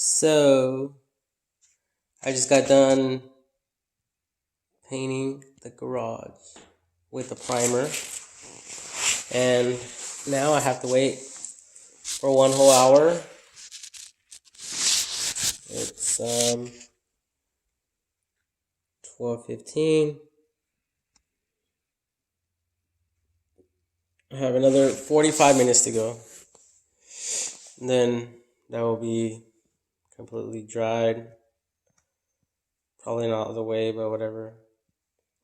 So, I just got done painting the garage with a primer, and now I have to wait for 1 whole hour. It's 12:15. I have another 45 minutes to go. And then that will be completely dried. Probably not all the way, but whatever.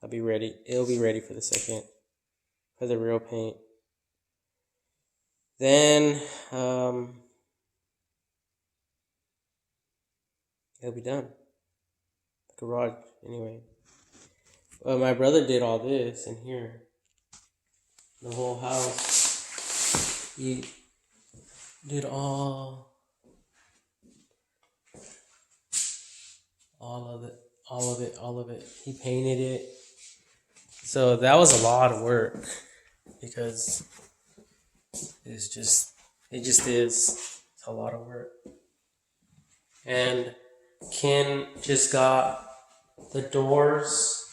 I'll be ready. It'll be ready for the real paint. Then it'll be done. The garage, anyway. Well, my brother did all this in here. The whole house. He did all of it. He painted it. So that was a lot of work because it just is. It's a lot of work. And Ken just got the doors,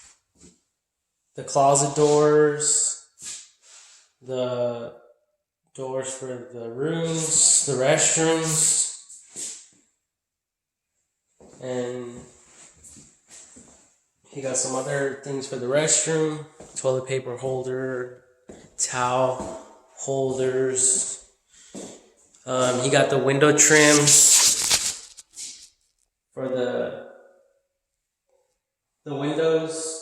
the closet doors, the doors for the rooms, the restrooms, and he got some other things for the restroom, toilet paper holder, towel holders. He got the window trims for the windows.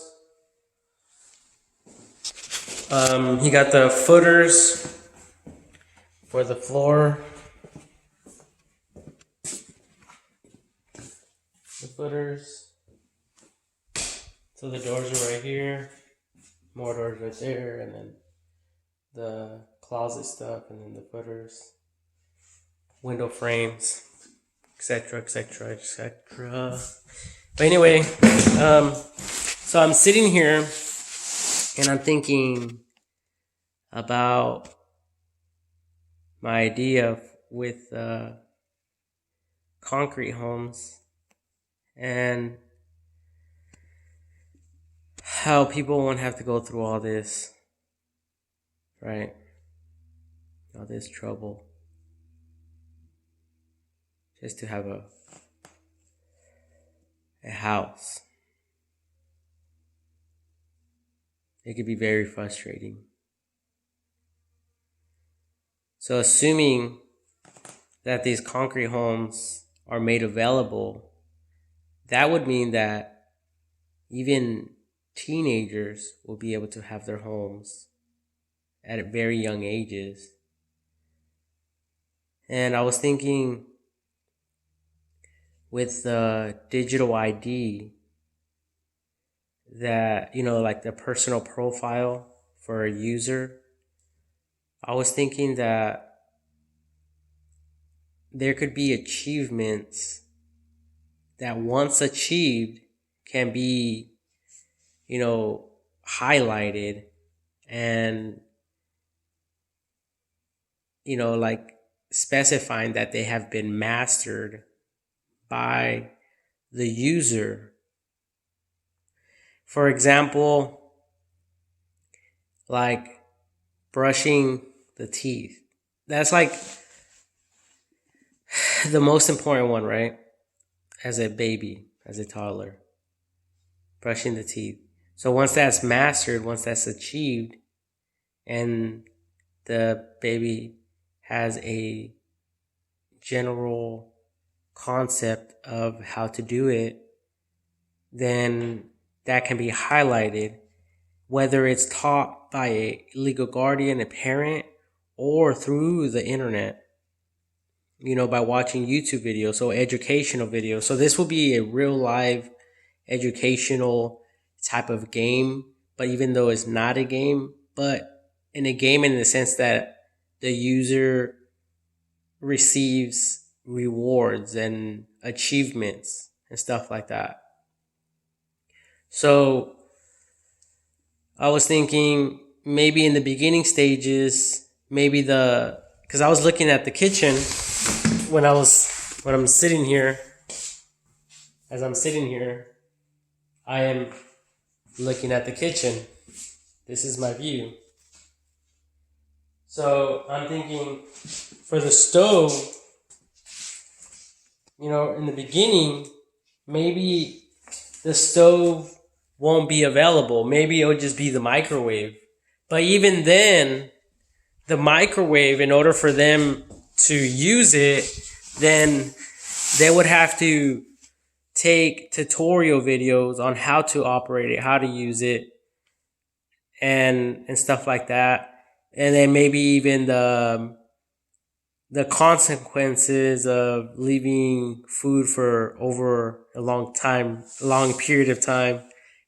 He got the footers for the floor. The footers. So the doors are right here. More doors right there, and then the closet stuff, and then the footers, window frames, etc., etc., etc. But anyway, so I'm sitting here and I'm thinking about my idea with concrete homes and how people won't have to go through all this, right? All this trouble just to have a house. It could be very frustrating. So assuming that these concrete homes are made available, that would mean that even teenagers will be able to have their homes at very young ages. And I was thinking with the digital ID that, like the personal profile for a user, I was thinking that there could be achievements that once achieved can be, highlighted and, like specifying that they have been mastered by the user. For example, like brushing the teeth. That's like the most important one, right? As a baby, as a toddler. Brushing the teeth. So once that's mastered, once that's achieved, and the baby has a general concept of how to do it, then that can be highlighted, whether it's taught by a legal guardian, a parent, or through the internet, by watching YouTube videos, so educational videos. So this will be a real live educational type of game, but even though it's not a game, but in a game in the sense that the user receives rewards and achievements and stuff like that. So I was thinking maybe in the beginning stages, because I was looking at the kitchen when I was when I'm sitting here, as I'm sitting here, I am looking at the kitchen. This is my view. So I'm thinking for the stove, in the beginning, maybe the stove won't be available. Maybe it'll just be the microwave. But even then, the microwave, in order for them to use it, then they would have to take tutorial videos on how to operate it, how to use it, and stuff like that. And then maybe even the consequences of leaving food for over a long period of time.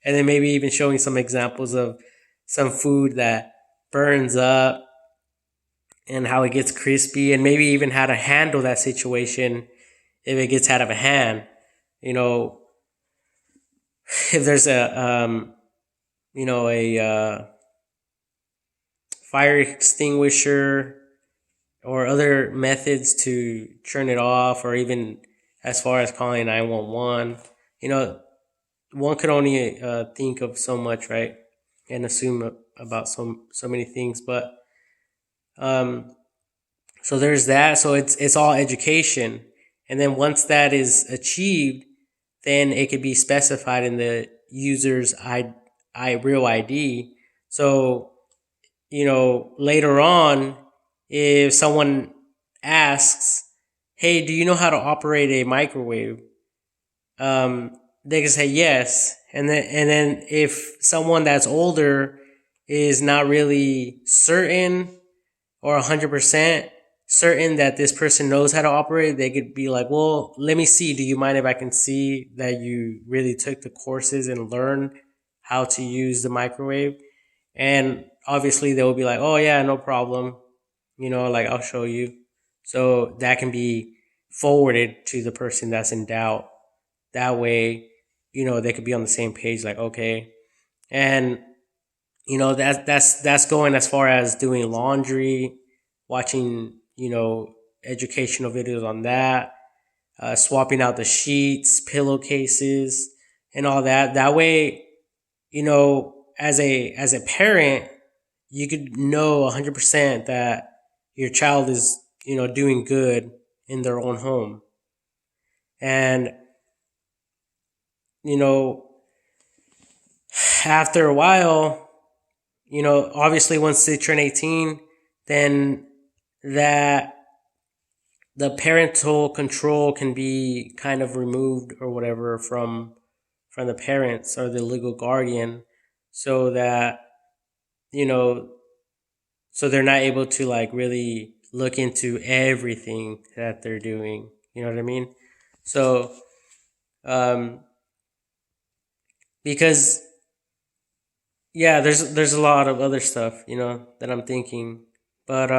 And then maybe even showing some examples of some food that burns up and how it gets crispy, and maybe even how to handle that situation if it gets out of a hand. If there's a fire extinguisher or other methods to turn it off, or even as far as calling 911. One could only think of so much, right? And assume about so many things. But so there's that. So it's all education. And then once that is achieved, then it could be specified in the user's real ID. So, later on, if someone asks, hey, do you know how to operate a microwave? They can say yes. And then if someone that's older is not really certain or 100% certain that this person knows how to operate, they could be like, well, let me see. Do you mind if I can see that you really took the courses and learned how to use the microwave? And obviously they will be like, oh yeah, no problem. I'll show you. So that can be forwarded to the person that's in doubt. That way, they could be on the same page, like, okay. And, that's going as far as doing laundry, watching, educational videos on that, swapping out the sheets, pillowcases, and all that. That way, as a parent, you could know 100% that your child is, doing good in their own home. And, after a while, obviously once they turn 18, then that the parental control can be kind of removed or whatever from the parents or the legal guardian, so that, so they're not able to like really look into everything that they're doing. You know what I mean? So, um, because yeah, there's a lot of other stuff, that I'm thinking. But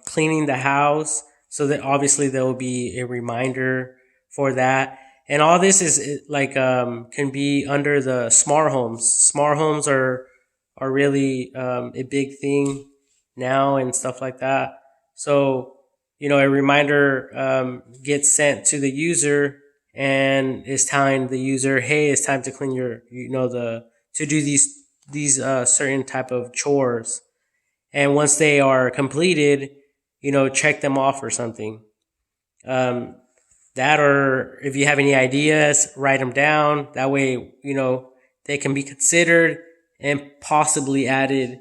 cleaning the house, so that obviously there will be a reminder for that. And all this is like can be under the smart homes. Smart homes are really a big thing now and stuff like that. So, a reminder gets sent to the user and is telling the user, hey, it's time to clean your, to do these certain type of chores. And once they are completed, check them off or something. Um, that, or if you have any ideas, write them down. That way, they can be considered and possibly added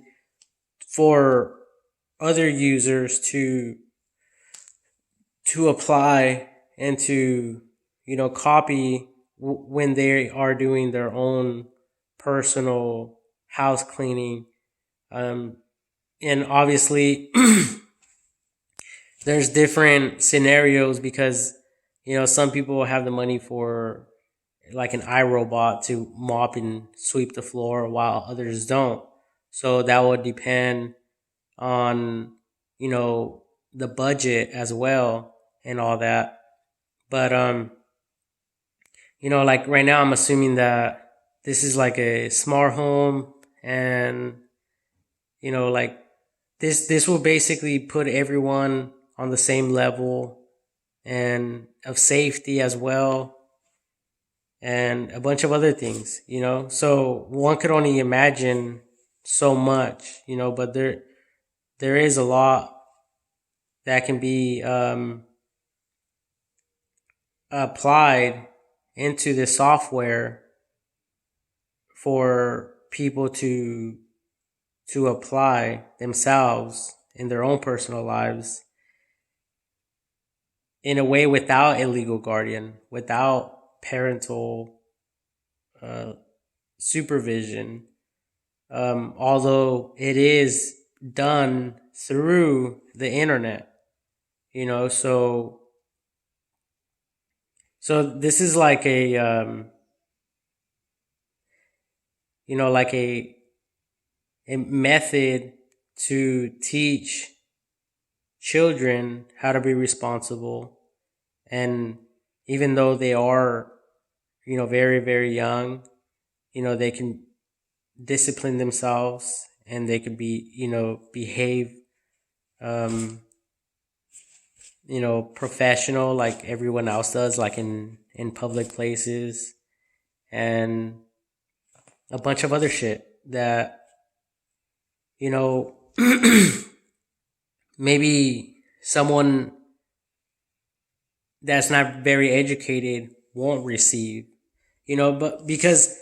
for other users to apply and to, copy when they are doing their own personal house cleaning. Um, and obviously, there's different scenarios because, some people have the money for like an iRobot to mop and sweep the floor while others don't. So that would depend on, the budget as well and all that. But, like right now, I'm assuming that this is like a smart home, and, like this will basically put everyone on the same level and of safety as well, and a bunch of other things, So one could only imagine so much, but there is a lot that can be applied into the software for people to apply themselves in their own personal lives in a way without a legal guardian, without parental uh, supervision. Although it is done through the internet, so this is like a like a method to teach children how to be responsible, and even though they are very very young, they can discipline themselves, and they could be behave um professional like everyone else does, like in public places, and a bunch of other shit that you know maybe someone that's not very educated won't receive, but because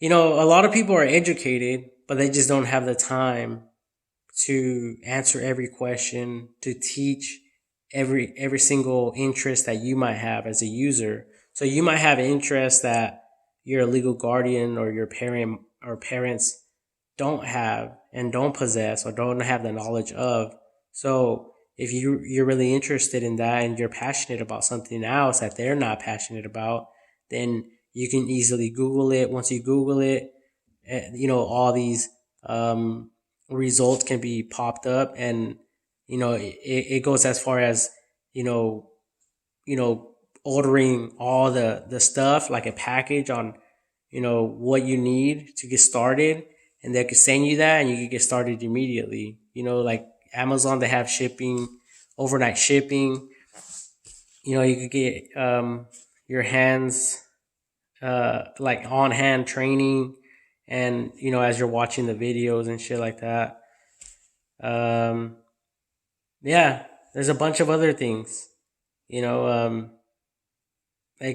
a lot of people are educated, but they just don't have the time to answer every question, to teach every single interest that you might have as a user. So you might have interest that your legal guardian or your parents don't have and don't possess or don't have the knowledge of. So if you're really interested in that and you're passionate about something else that they're not passionate about, then you can easily Google it. Once you Google it, all these results can be popped up, and it goes as far as you know ordering all the stuff like a package on what you need to get started, and they could send you that and you could get started immediately. Like Amazon, they have shipping, overnight shipping. You could get your hands like on hand training, and as you're watching the videos and shit like that. um yeah, there's a bunch of other things. They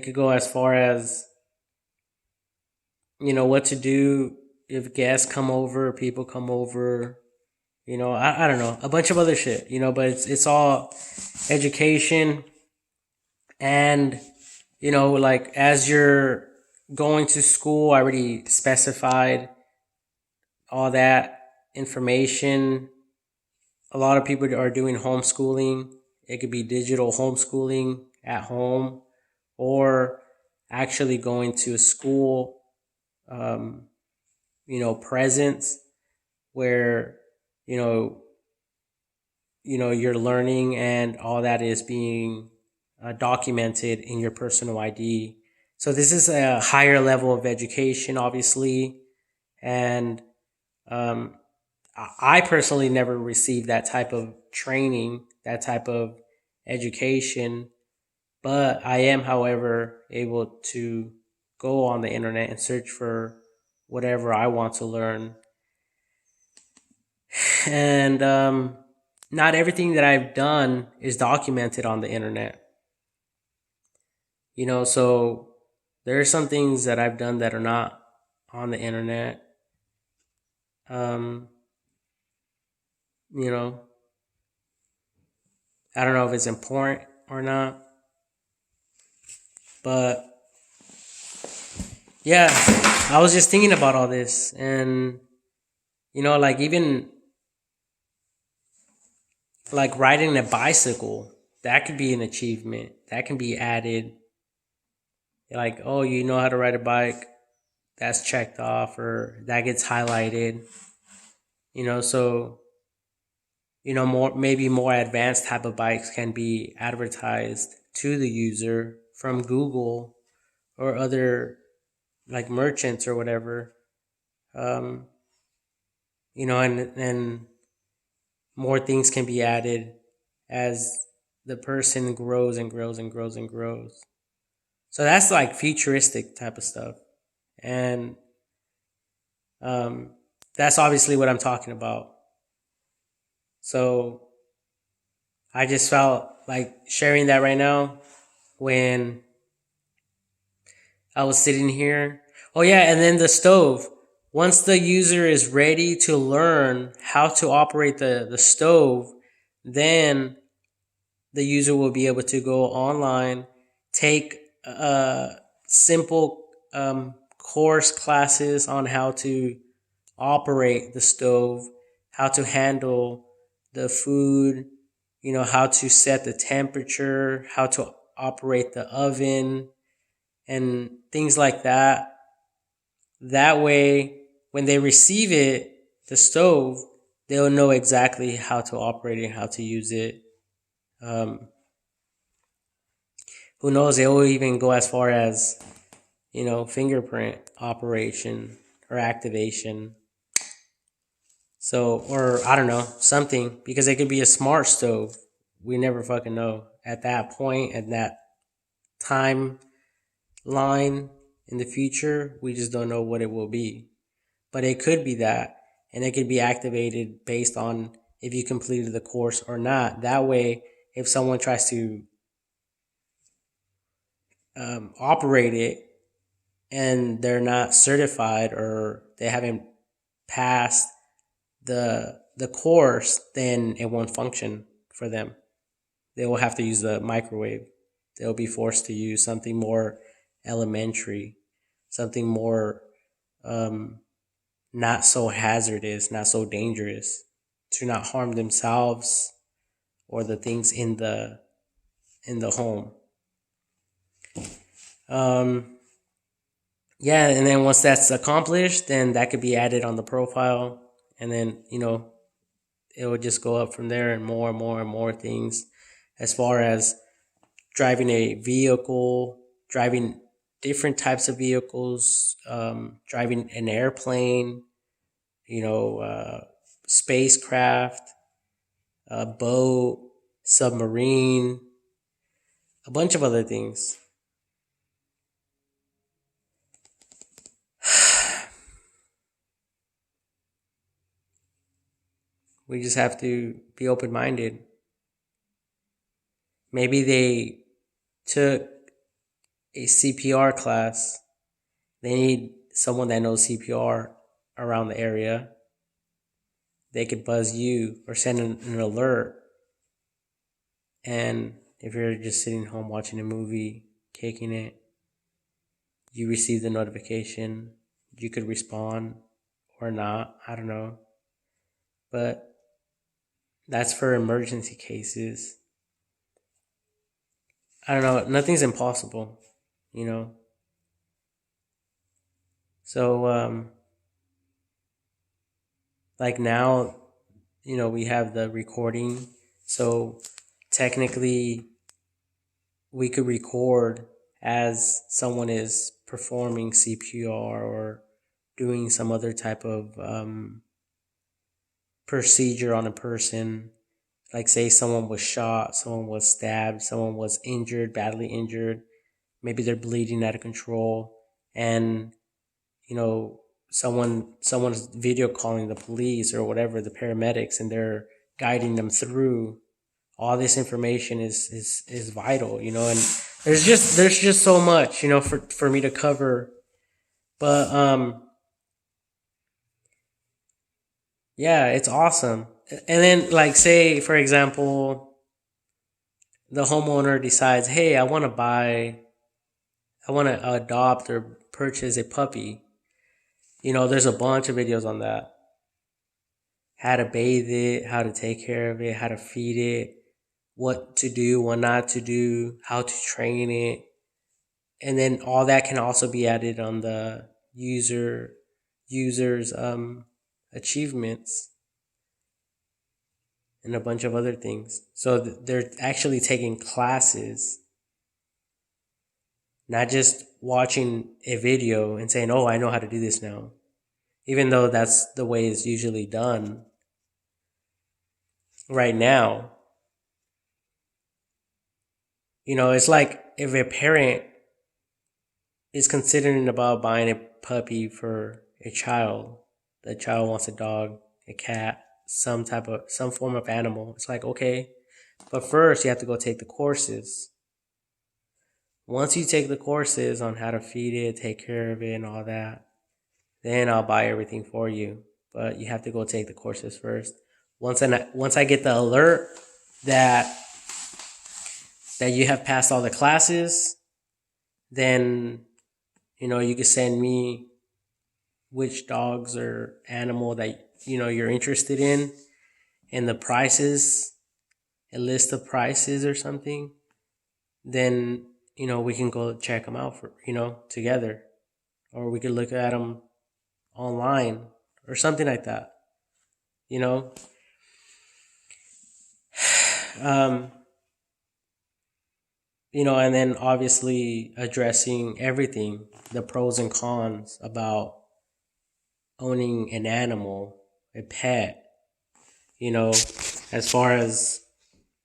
could go as far as what to do if guests come over, people come over. I don't know, a bunch of other shit. But it's all education, and like as you're going to school, I already specified all that information. A lot of people are doing homeschooling. It could be digital homeschooling at home, or actually going to a school, um, presence where you know you're learning, and all that is being documented in your personal ID. So this is a higher level of education, obviously, and um, I personally never received that type of training, that type of education, but I am, however, able to go on the internet and search for whatever I want to learn. And not everything that I've done is documented on the internet. So there are some things that I've done that are not on the internet. Um, you know, I don't know if it's important or not, but yeah, I was just thinking about all this, and like even like riding a bicycle, that could be an achievement that can be added. Like, oh, you know how to ride a bike, that's checked off, or that gets highlighted. So more, maybe more advanced type of bikes can be advertised to the user from Google or other like merchants or whatever. um and more things can be added as the person grows and grows and grows and grows. So that's like futuristic type of stuff. And um, that's obviously what I'm talking about. So I just felt like sharing that right now when I was sitting here. Oh, yeah, and then the stove. Once the user is ready to learn how to operate the stove, then the user will be able to go online, take simple course classes on how to operate the stove, how to handle the food, how to set the temperature, how to operate the oven, and things like that. That way, when they receive it, the stove, they'll know exactly how to operate it, how to use it. Um, who knows? They will even go as far as fingerprint operation or activation. So, or I don't know, something, because it could be a smart stove. We never fucking know at that point, at that time line in the future. We just don't know what it will be. But it could be that, and it could be activated based on if you completed the course or not. That way, if someone tries to operate it and they're not certified or they haven't passed the course, then it won't function for them. They will have to use the microwave. They'll be forced to use something more elementary, something more not so hazardous, not so dangerous, to not harm themselves or the things in the home. Um, yeah, and then once that's accomplished, then that could be added on the profile, and then it will just go up from there, and more and more things, as far as driving a vehicle, driving different types of vehicles, driving an airplane, spacecraft, a boat, submarine, a bunch of other things. We just have to be open minded. Maybe they took a CPR class. They need someone that knows CPR around the area. They could buzz you or send an alert. And if you're just sitting home watching a movie, kicking it, you receive the notification. You could respond or not. I don't know. But that's for emergency cases. I don't know. Nothing's impossible, you know. So, like now, we have the recording. So technically, we could record as someone is performing CPR or doing some other type of procedure on a person. Like, say someone was shot, someone was stabbed, someone was injured, badly injured. Maybe they're bleeding out of control, and someone's video calling the police or whatever, the paramedics, and they're guiding them through. All this information is vital, and there's just so much, for me to cover. But yeah, it's awesome. And then, like, say for example, the homeowner decides, hey, I want to adopt or purchase a puppy. There's a bunch of videos on that. How to bathe it, how to take care of it, how to feed it, what to do, what not to do, how to train it. And then all that can also be added on the user's achievements and a bunch of other things. So they're actually taking classes, not just watching a video and saying, "Oh, I know how to do this now." Even though that's the way it's usually done right now. It's like if a parent is considering about buying a puppy for a child, the child wants a dog, a cat, some form of animal. It's like, okay, but first you have to go take the courses. Once you take the courses on how to feed it, take care of it, and all that, then I'll buy everything for you. But you have to go take the courses first. Once I get the alert that you have passed all the classes, then you can send me which dogs or animal that you're interested in, and the prices, a list of prices or something. Then we can go check them out for together, or we could look at them online or something like that. You know, um, and then obviously addressing everything, the pros and cons about owning an animal, a pet. As far as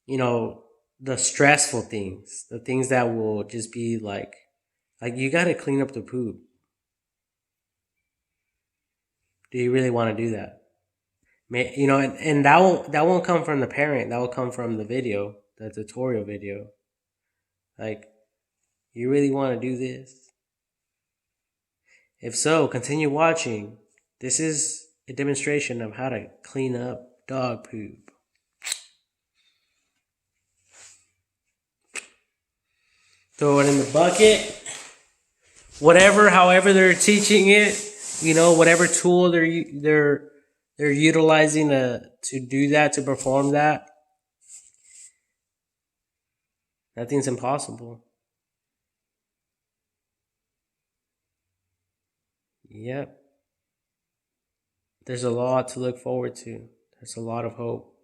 the stressful things, the things that will just be like you got to clean up the poop. Do you really want to do that? And that won't come from the parent. That will come from the video, the tutorial video. Like, you really want to do this? If so, continue watching. This is a demonstration of how to clean up dog poop. Throw it in the bucket. However they're teaching it, whatever tool they're utilizing to do that, to perform that. Nothing's impossible. Yep. There's a lot to look forward to. There's a lot of hope.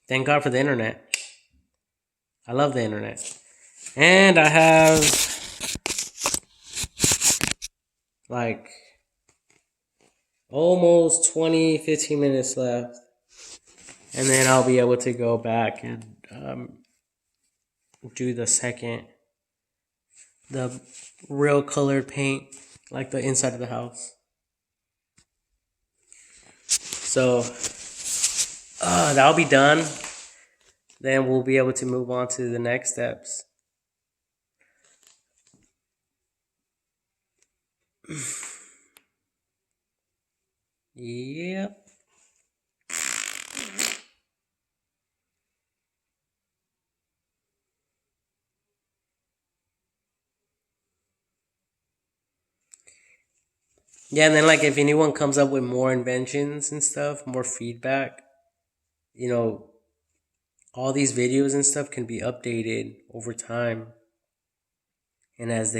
Thank God for the internet. I love the internet. And I have like almost 15 minutes left. And then I'll be able to go back and do the real colored paint, like the inside of the house. So that'll be done. Then we'll be able to move on to the next steps. Yep. Yeah, and then like if anyone comes up with more inventions and stuff, more feedback, all these videos and stuff can be updated over time. And as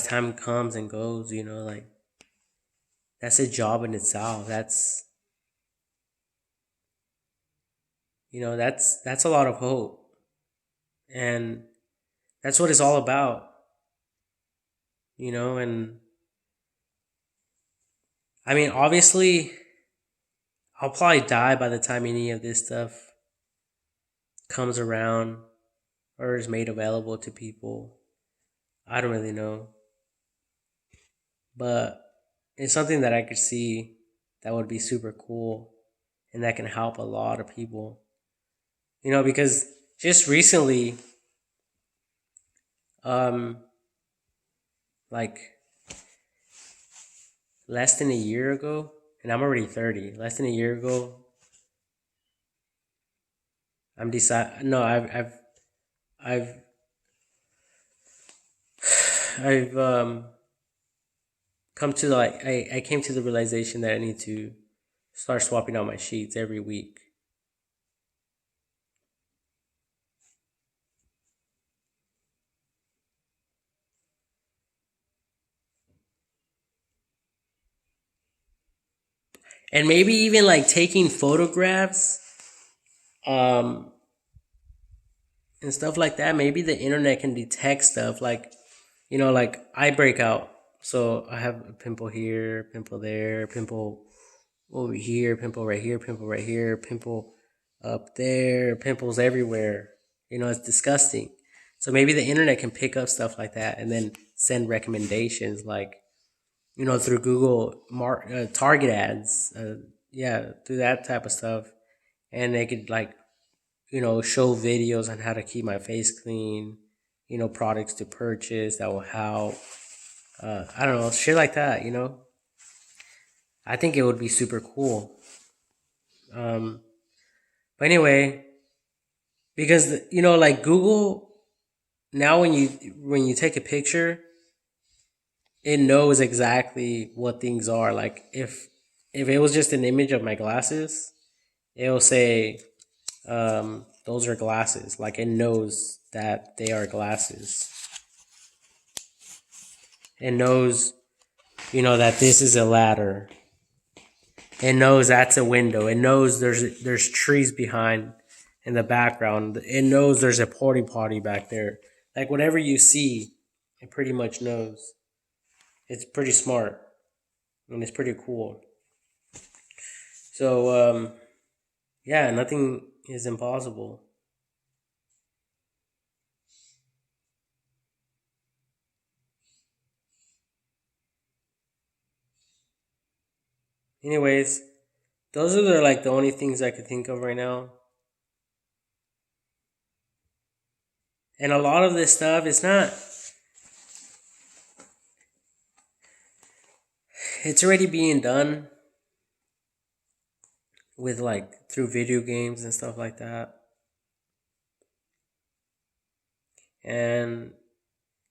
time comes and goes, like that's a job in itself. That's a lot of hope. And that's what it's all about. And I mean, obviously, I'll probably die by the time any of this stuff comes around or is made available to people. I don't really know. But it's something that I could see that would be super cool and that can help a lot of people. Because just recently, like less than a year ago, and I'm already 30. Less than a year ago, No, I've, I've come to I came to the realization that I need to start swapping out my sheets every week. And maybe even like taking photographs, um, and stuff like that. Maybe the internet can detect stuff like, like I break out. So I have a pimple here, pimple there, pimple over here, pimple right here, pimple right here, pimple up there, pimples everywhere. It's disgusting. So maybe the internet can pick up stuff like that and then send recommendations, like through Google target ads, yeah, through that type of stuff, and they could like show videos on how to keep my face clean, products to purchase that will help. I don't know, shit like that. I think it would be super cool. Um, but anyway, because like Google now, when you take a picture, it knows exactly what things are. Like if it was just an image of my glasses, it'll say those are glasses. Like it knows that they are glasses. It knows that this is a ladder. It knows that's a window. It knows there's trees behind in the background. It knows there's a porta potty back there. Like whatever you see, it pretty much knows. It's pretty smart and it's pretty cool. So yeah, nothing is impossible. Anyways, those are the only things I could think of right now. And a lot of this stuff, it's already being done with like through video games and stuff like that. And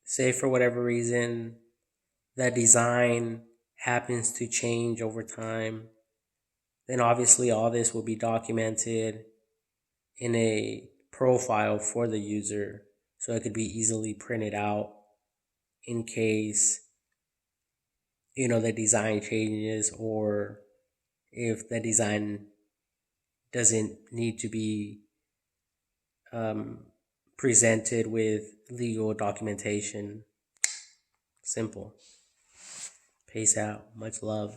say for whatever reason that design happens to change over time, then obviously all this will be documented in a profile for the user so it could be easily printed out in case the design changes, or if the design doesn't need to be um, presented with legal documentation. Simple. Peace out. Much love.